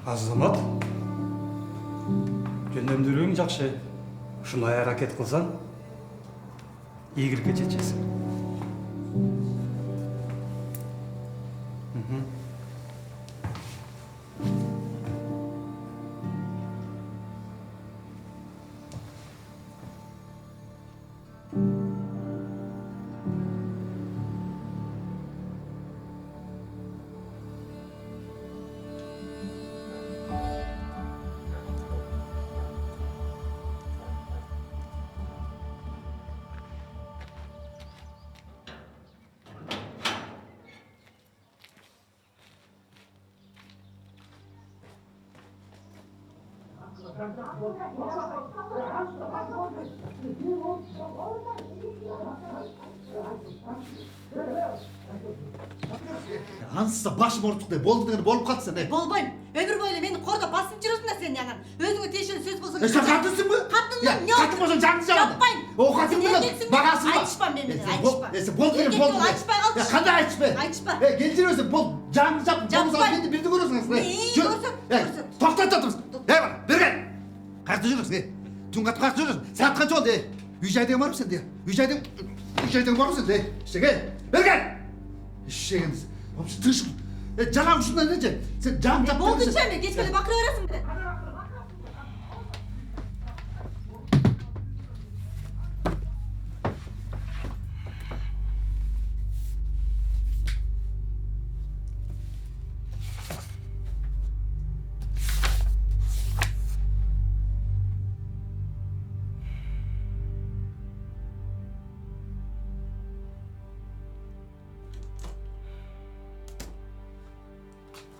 Азамат, жөнөмдүрүүң жакшы. Ушундай аракет кылсаң, ийгиликке жетесиң. Ансызда башым ортықтай болды деген болып қалды сен. Болбойм. Өмір бойы мені қорда басып жүресің да сен яңан. Өзіңе тиешен сөз болса. Сен қатысың ба? Қатынның не? Қатын болсаң жаңды жағады. Жаппайм. О, қатын білем. Бағасың ба? Айтышпа менен, айтышпа. Болды деген болды. Айтышпай қалды. Қандай айтышпа? Айтышпа. Келтір өзің, бол жаңды жап. Жаппай. Енді бірді көресің. Көрсін. Тоқтат тұрмыз. Бара, берген. Қайда жүресің? Түн қатып қайда жүресің? Сағат қанша болды? Үй жайдың бар ма сенде? Үй жайдың бар ма сенде? Ішеге. Берген. Ішегеніз. Тышық. Жаңағы шындан неше? Сен жан жап. Болды чәме, кешкеле бақыра бересің бе?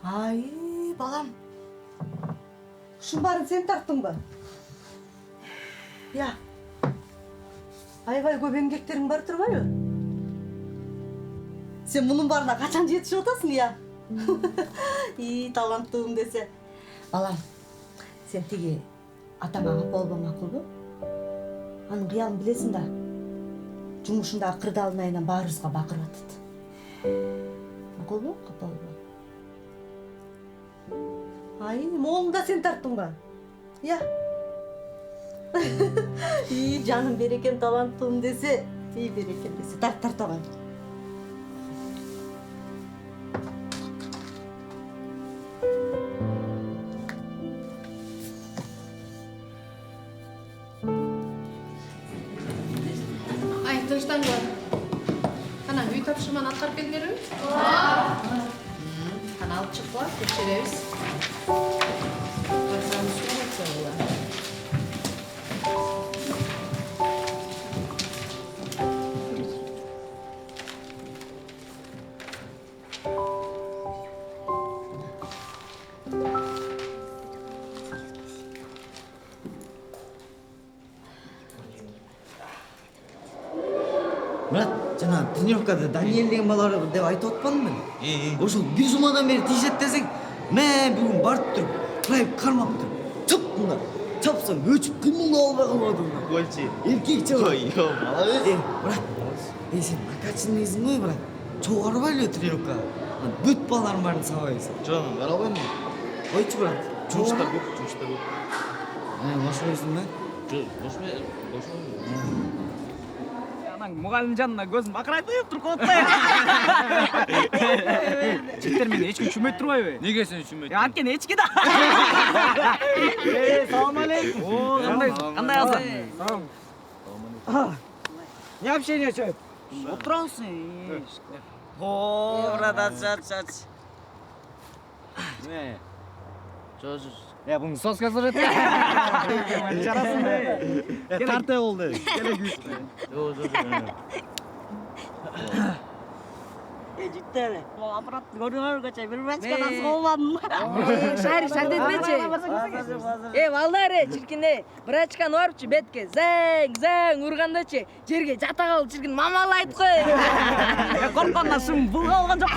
Ай, балам. Шын барын сен тарттың ба? Я. Айбай көп емгектерің бар тұрбай ма? Сен мұның барына қачан жетішіп отасың, я? Таланттығым десе. Балам, сен теге атаңа қапал ба мақұл ба? Аның қиялын білесің да. Жұмышындағы қырдалын айынан барызға бақыр атыды. Мақұл ба? Қапал ба? Ай, молында сен тарттың ба? Я. Жаным берекен таланттым десе, берекен десе, тарт оған. Ай, тыныштаңдар. Қана үй тапшырманы атқарып келдіңдер ме? Қана алып шығып қойып, тексереміз. Барсамыз су болса олар. Мұрат, жаңа тренировкада Даниэль деген бала бар деп айтып отпадым мен. Ошол бир жумадан бери тиешет десең, мә бүгүн барып туруп, прайып кармап туруп. Чып мына. Чапсаң өчүп кыймылдап албай калбадың. Кольчи. Эркек чыга. Ой, молодец. Мұрат, сен накачанныйсың ғой, брат. Чогуу арбайлы тренировка. Бүт балаларың барын сабайсың. Жон, бара албаймын. Койчу, брат. Жумуштар көп. Бошойсуң ба? Бош. Мұғалім жанына көзін бақырайып ұйып тұрып қоттай. Жеттер мені ешкім шүмет тұрмай бе? Неге сен шүмет? Анкен ешкі да. Салам алейкум. Қандай алсың? Не общение что? Отырасың. О, брат, ач. Не? Жо. Бұның соска сұрет. Жарасың бе? Тарты болды. Келек үйшті. Жо. Життеле. Аппаратты көргөнөргөчө бир бачка насып болмадым. Шар детмечи. Балдары, чиркине. Брачканы барыпчы бетке зәң ургандачы жерге жата калып чиркин мамалайт кой. Корккондан шым булга алган жок.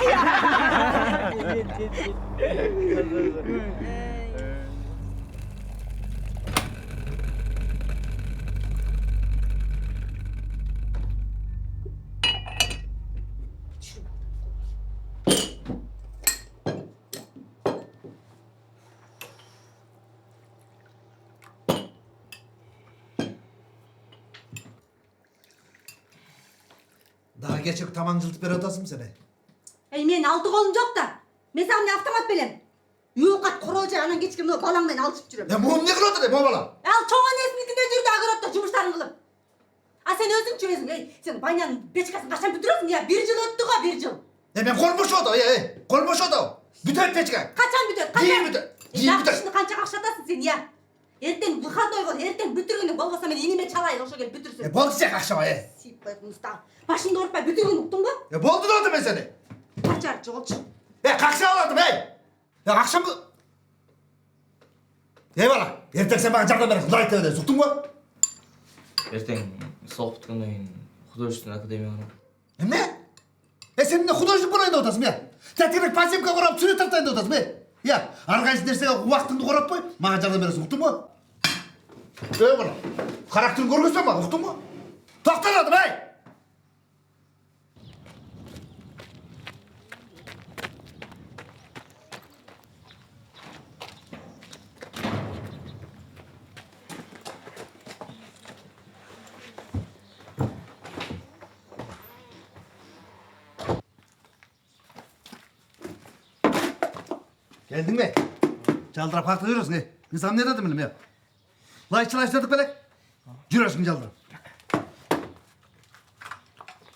Daha geçip tamam жылтып бере атасың сен. Ey men алты колум жок да. Мен сага эмне автомат белем. Юкат королчу анан кечке мына балаң менен алышып жүрөм. Муну эмне кылып атат, бала? Ал чоң энесиникинде жүрдү агырат да жумуштарын кылып. А сен өзүңчү өзүң, сен байнянын печкасын качан бүтүрөсүң? Я 1 жыл өттү го, 1 жыл. Мен колум бошоду, колум бошоду. Бүтөт печка. Качан бүтөт? Кийин бүтөт. Кийин бүтөт. Жакшыны канчага акчатасың сен, я? Эртең выходной бол, эртең бүтүргүнүң болбосо мен иниме чалайын, ошо келип бүтүрсүн. Болду сен акчама, Сиппайт муста. Башыңды оорутпай бүтүргүн, уктуңбу? Болду да мен сени. Качар жолчу. Какча алдым, акчам. Бала, эртең сен мага жардам бересиң, кудай айтты, уктуңбу? Эртең сабак бүткөндөн кийин художественный академияга барам. Эмне? Сен эмне художник болайын деп атасың, Тетирек пасемка корап, сүрөт тартайын деп атасың, ар кайсы нерсеге убактыңды короппой, мага жардам бересиң, уктуңбу? Бала, характерин көргөзсөң мага, уктуңбу? Токтотдум, Geldin mi? Çaldıra parkta yürüyorsun, Ben sana ne dedim ya? Layçılaş dedik belek. Yürüyorsun çaldıra.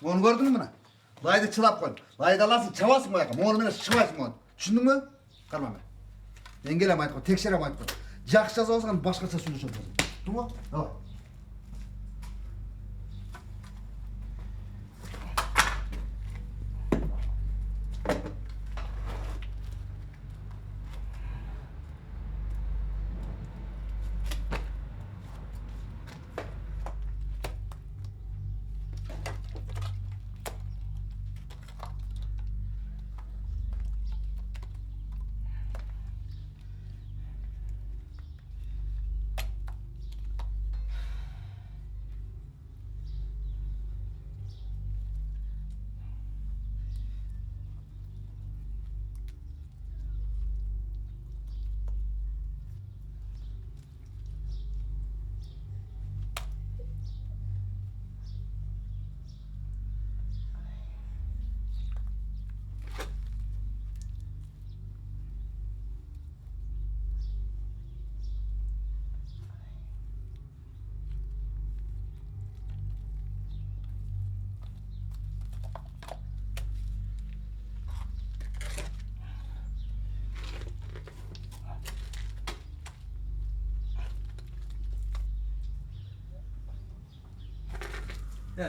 Onu gördün mü bana? Laydı çılap koy. Laydı alasın, çavasın bu yaka. Onu bana şıvaysın onu. Düşündün mü? Kalma be. Ben gelem ayıt koy, tekşerem ayıt koy. Jakşı yazı olsan başkası söyleyeceğim. Dur mu? Tamam.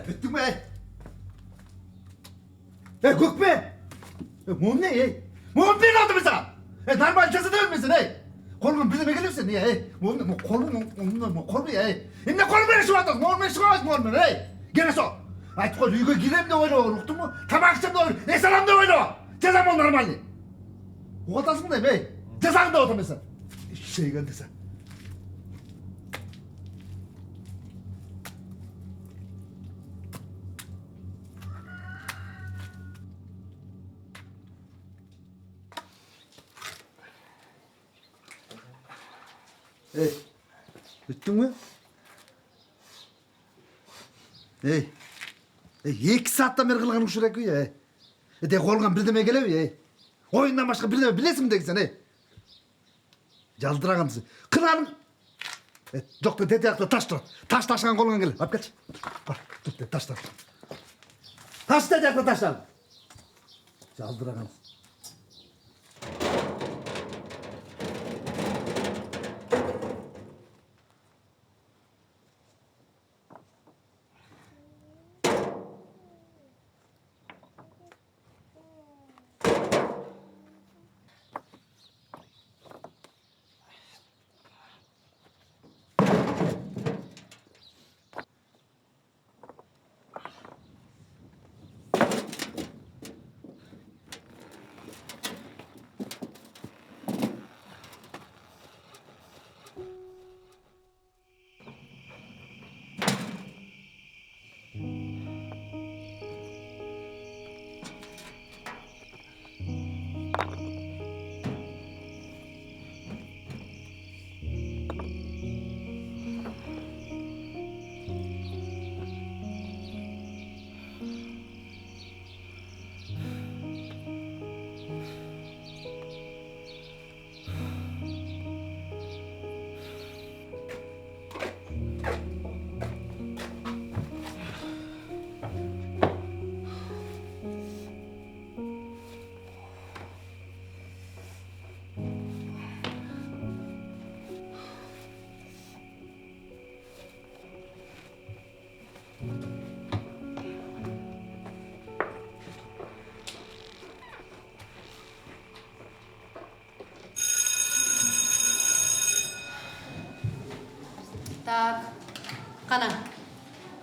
Büttün mü Gökmen! Mum ne Mum ne kaldı mı sana? Normal cazı ölmesin Kolum bizime gelirsin Mum kolum Emne kolum beni şu atasın Mum beni şu atasın Gene so Ayt koy uygu girem de oyna unuttun mu? Tabak içim de oyna Salam da oyna Cezam ol normal O atasın da Cezam da otamıyorsun Şey geldi sen Büttün mü? 2 saatten beri kılgın uçurak koy De kolgan birdeme gelevi Oyundan başka birdeme bilesin mi sen Caldırağımsın Kınanın Yok da dedi ayakta taş dur Taş taşıgan kolgan gel Hap geç Var tut de taş taş Taş dedi ayakta taşlar Caldırağımsın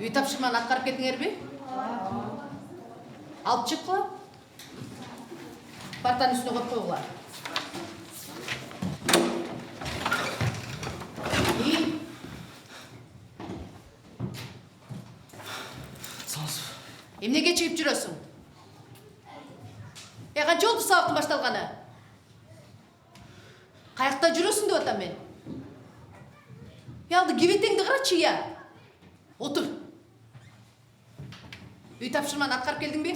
Үй тапшырманы атқарып кетіңерби? Алып чыққы. Партаның үстіне қойып қойғыла. Емнеге чығып жүресің? Қанша oldu сабақтың башталғаны? Қаяқта жүресің деп отам мен. Алды кебетеңді қарашы, я. Отыр. Үй тапшырманы атқарып келдің бе?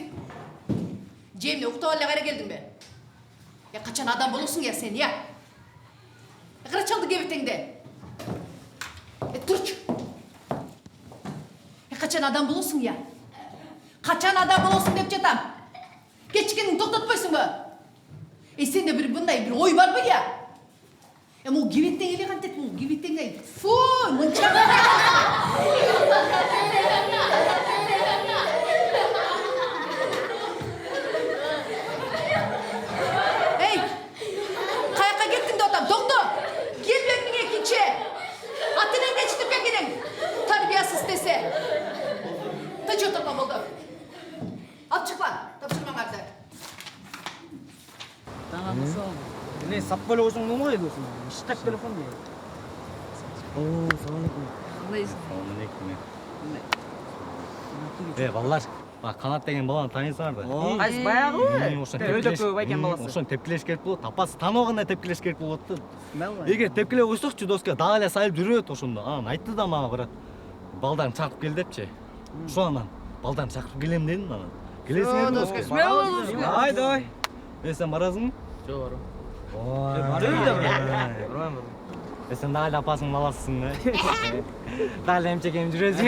Жеміне ұқтап әлі қайра келдің бе? Қачан адам болысың я сен, я? Қарашы алды кебетеңді. Тұрч. Қачан адам болысың я? Қачан адам болысың деп жатам? Кешкенің тоқтатпайсың ба? Сенде бір бұндай бір ой бар ба я? Мұл кебеттен еле қантет, мұл кебеттен әй. Фу, мұншаға. Ей, қаяққа кеттің де отам, тоқты. Келбегіңе кече. Атынан кечтіп кәкенің. Тарбиясыз десе. Тыч отырма болды. Алып шықпа, тапшырмаңарды. Не саппалы болсаң не болмайды осың? Штаб телефон не? Салам алейкум. Балалар, Қанат деген баланы танисыңар да? Қайсы баяғы ғой? Өте көп екен баласы. Ошон тепкілеш керек болады. Тапасы танығанда тепкілеш керек болады. Егер тепкіле қойсақшы доска дағалия сайып жүреді ошондо. Анан айтты да мага брат. Балдарым чакырып кел депчи. Ошо анан балдарым чакырып келем дедим анан. Келесиңер доска? Смело доска. Давай. Сен барасыңбы? Жок, барам. Сен дагы апасының баласысың да. Дагы эмчекем жүрөсүң.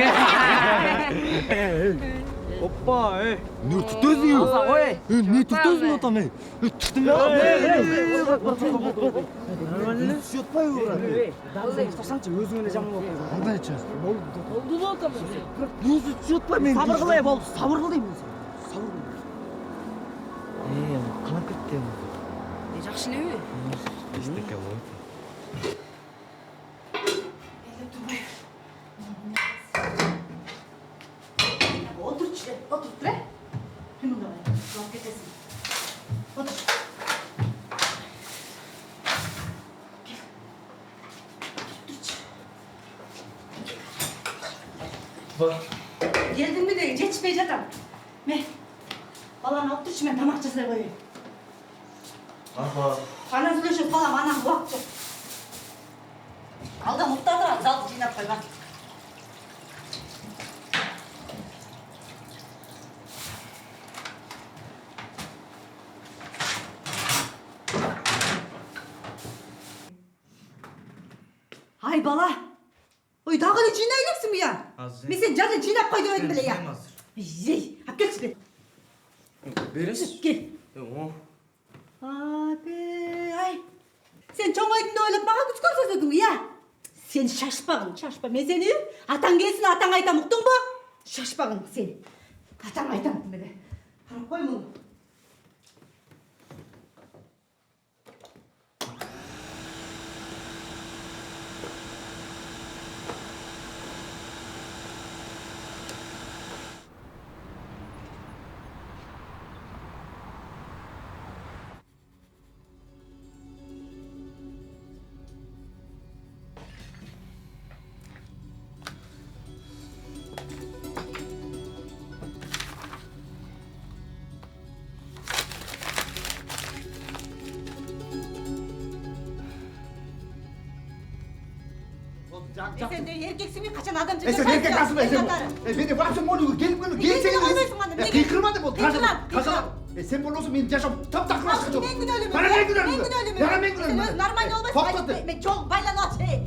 Оппа, не түтөсүң? Алса қой. Не түтөсүң атам? Түтүм. Шутпай брат. Дагы ұстасаңчы өзің эле жаман болуп. Кандайча? Болду да атам. Өзү шутпай мен. Сабыр кылай болду. Сабыр кыл дейм мен сага. Сабыр кыл. Канап кеттим. Жакшы элеби? Эчтеке болот. Otur, otur, bre. Hemen oraya. Bak ketesin. Otur. Geldin mi de geçmeye jatam. Men. Balаны алып тұршы, мен тамақ жасай қояйын. Ана сөйлешіп қалам, анам уақыт жоқ. Алда мұқтады ма, залды жинап қойма. Ай бала, ой дағы не жинай келексің бе я? Мен сен жады жинап қой деп едім біле я. Ей, ап келші бе. Бересіз? Кел. Abi, ay. Sen çoğun aydın öyle bana güç görseydin ya. Sen şaşpağın, şaşpa. Men seni atan gelsin, atan aytam uktun mu? Şaşpağın sen. Atan aytam bile. Qarap koy bunu. Sen de erkeksin mi? Kaçan adam çıkacak. Sen erkek nasıl be? Ben de varsa mı oluyor? Gelip böyle gelseydin. Kıykırmadı bu. Kazan. Sen böyle olsun benim yaşam tam takılaştı. Men gün ölümü. Bana men gün ölümü. Men gün ölümü. Bana men gün ölümü. Sen normal olmaz. Korkuttu. Ben çok baylanat şey.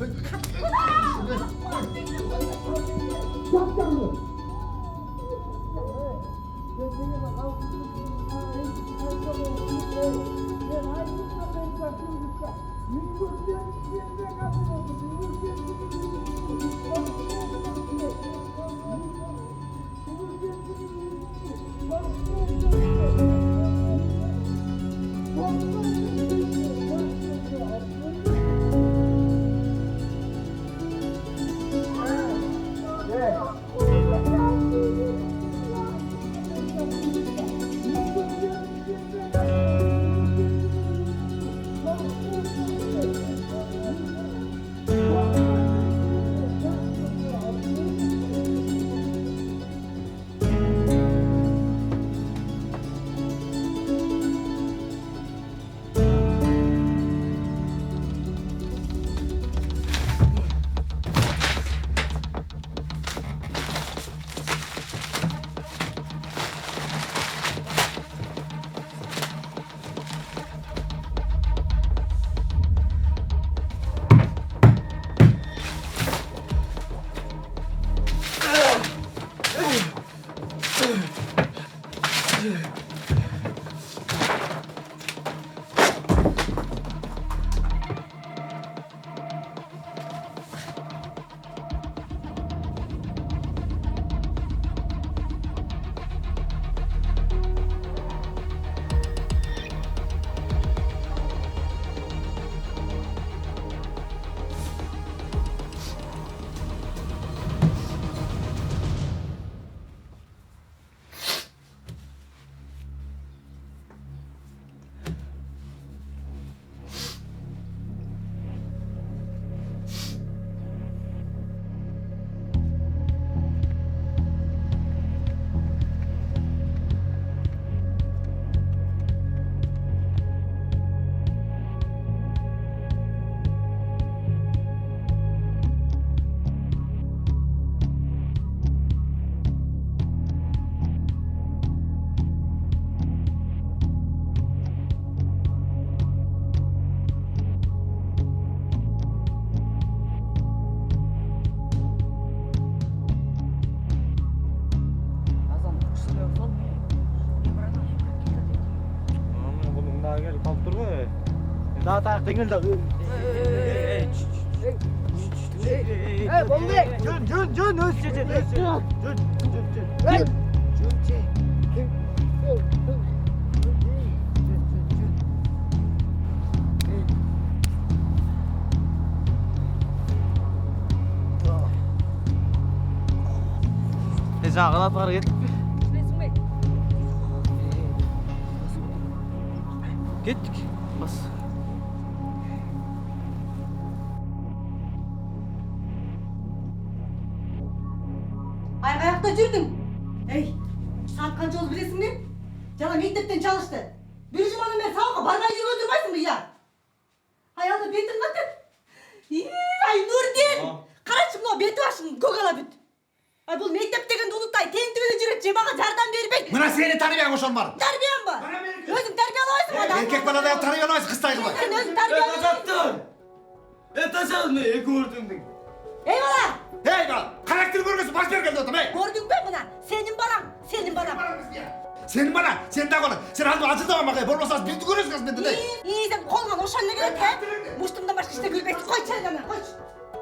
Bunun daha gelip kalıp dur be. Daha tak dengel de. Bombe. Jun öz çeçe. Jun. Жаңағыны ары кеттік пе? Кеттік. Бас. Ay ayakta жүрдің. Ey, saat kaç oldu bilesin mi? Cana mektepten çalıştı. Bir cumanın ben sağlığa barmaya yürü öldürmezsin mi ya? Hay Allah betin katır. Ay Nurdin. Karaçım o beti başın gogala büt. Ay bu mektep degende unutay. Tentibini жүрет же бага жардам бербейт. Мына сени тарбияң ошон бар. Тарбиям бар. Өзүң тарбиялабайсың адам. Эркек балада тарбиялабайсың, кыздай кылбай. Сен өзүң тарбиялабайсың. Тажалны эки өрдүңдүң. Ey bala. Ey бала, характер көргөсүн баш бергенде отам, ey. Gördün mü buna? Senin balan. Senin balan. Senin bana, sen de bana. Sen azı acıldama bakayım. Bolmasaz birdi görüyorsun kız bende de. İyi sen kolman o şanla gerek he. Muştumdan başka işte gülbeksin. Koy çayını, koy.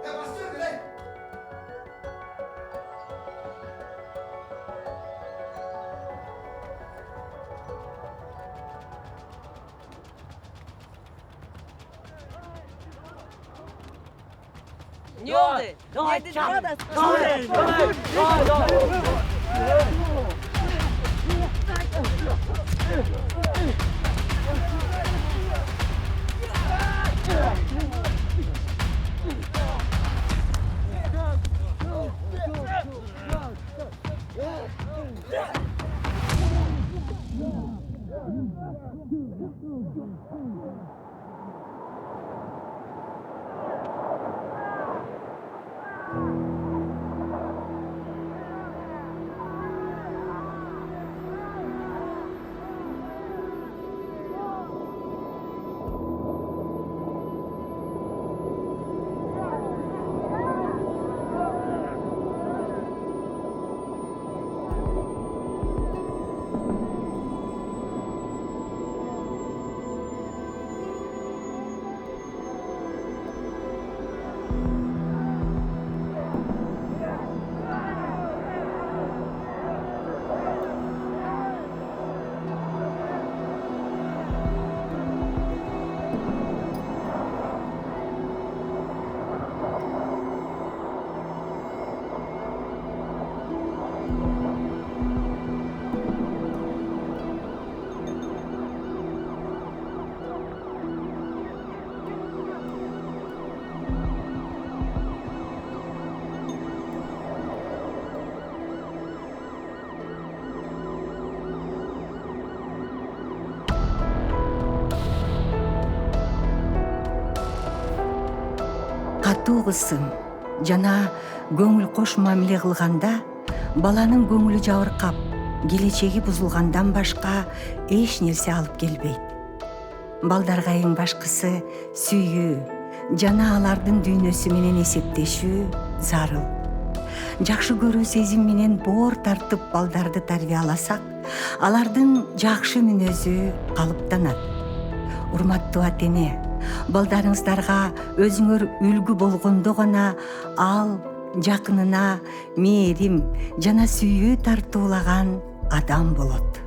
Ya bastır ey. Не oldu? Yedi lira катуу кызсың жана көңүл кош мамиле кылганда баланын көңүлү жабыркап келечеги бузулгандан башка эч нерсе алып келбейт. Балдарга эң башкысы сүйүү жана алардын дүйнөсү менен эсептешүү зарыл. жакшы көрүү сезим менен боор тартып балдарды тарбияласак, алардын жакшы мүнөзү калыптанат. Урматтуу ата-эне, балдарыңыздарга өзүңөр үлгү болгондо гана ал жакынына мээрим жана сүйүү тартуулаган адам болот.